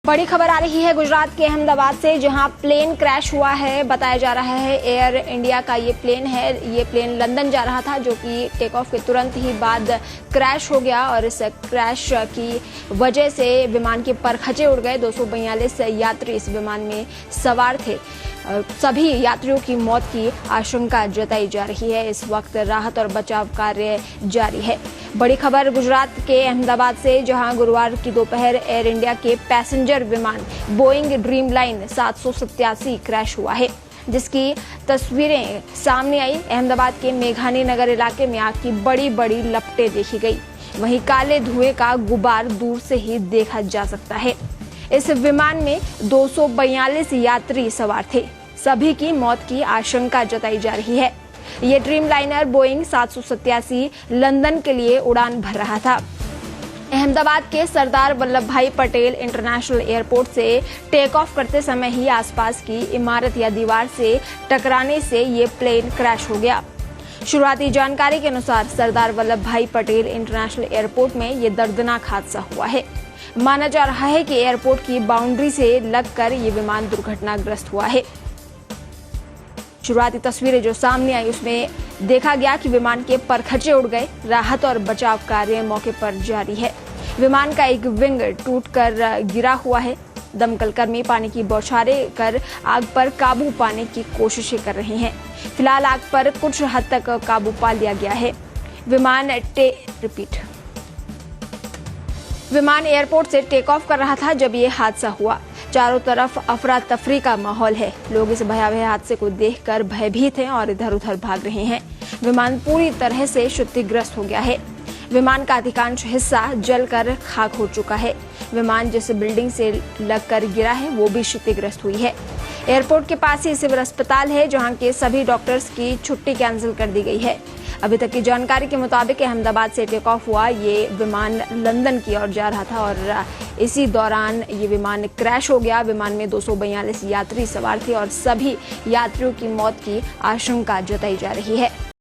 बड़ी खबर आ रही है गुजरात के अहमदाबाद से, जहां प्लेन क्रैश हुआ है। बताया जा रहा है एयर इंडिया का ये प्लेन है। ये प्लेन लंदन जा रहा था, जो कि टेक ऑफ के तुरंत ही बाद क्रैश हो गया और इस क्रैश की वजह से विमान के परखचे उड़ गए। 242 यात्री इस विमान में सवार थे। सभी यात्रियों की मौत की आशंका जताई जा रही है। इस वक्त राहत और बचाव कार्य जारी है। बड़ी खबर गुजरात के अहमदाबाद से, जहां गुरुवार की दोपहर एयर इंडिया के पैसेंजर विमान बोइंग ड्रीमलाइन 787 क्रैश हुआ है, जिसकी तस्वीरें सामने आई। अहमदाबाद के मेघानी नगर इलाके में आग की बड़ी बड़ी लपटें देखी गई। वहीं काले धुएं का गुबार दूर से ही देखा जा सकता है। इस विमान में 242 यात्री सवार थे। सभी की मौत की आशंका जताई जा रही है। ये ड्रीम लाइनर बोइंग 787 लंदन के लिए उड़ान भर रहा था। अहमदाबाद के सरदार वल्लभ भाई पटेल इंटरनेशनल एयरपोर्ट से टेक ऑफ करते समय ही आसपास की इमारत या दीवार से टकराने से ये प्लेन क्रैश हो गया। शुरुआती जानकारी के अनुसार सरदार वल्लभ भाई पटेल इंटरनेशनल एयरपोर्ट में ये दर्दनाक हादसा हुआ है। माना जा रहा है कि एयरपोर्ट की बाउंड्री से लगकर ये विमान दुर्घटनाग्रस्त हुआ है। शुरुआती तस्वीरें जो सामने आई उसमें देखा गया कि विमान के परखचे उड़ गए। राहत और बचाव कार्य मौके पर जारी है। विमान का एक विंग टूटकर गिरा हुआ है। दमकल कर्मी पानी की बौछारें कर आग पर काबू पाने की कोशिशें कर रहे हैं। फिलहाल आग पर कुछ हद तक काबू पा लिया गया है। विमान एयरपोर्ट से टेक ऑफ कर रहा था जब ये हादसा हुआ। चारों तरफ अफरा तफरी का माहौल है। लोग इस भयावह हादसे को देखकर भयभीत हैं और इधर उधर भाग रहे हैं। विमान पूरी तरह से क्षतिग्रस्त हो गया है। विमान का अधिकांश हिस्सा जलकर खाक हो चुका है। विमान जिस बिल्डिंग से लगकर गिरा है वो भी क्षतिग्रस्त हुई है। एयरपोर्ट के पास ही सिविल अस्पताल है, जहां के सभी डॉक्टर्स की छुट्टी कैंसिल कर दी गई है। अभी तक की जानकारी के मुताबिक अहमदाबाद से टेक ऑफ हुआ ये विमान लंदन की ओर जा रहा था और इसी दौरान ये विमान क्रैश हो गया। विमान में 242 यात्री सवार थे और सभी यात्रियों की मौत की आशंका जताई जा रही है।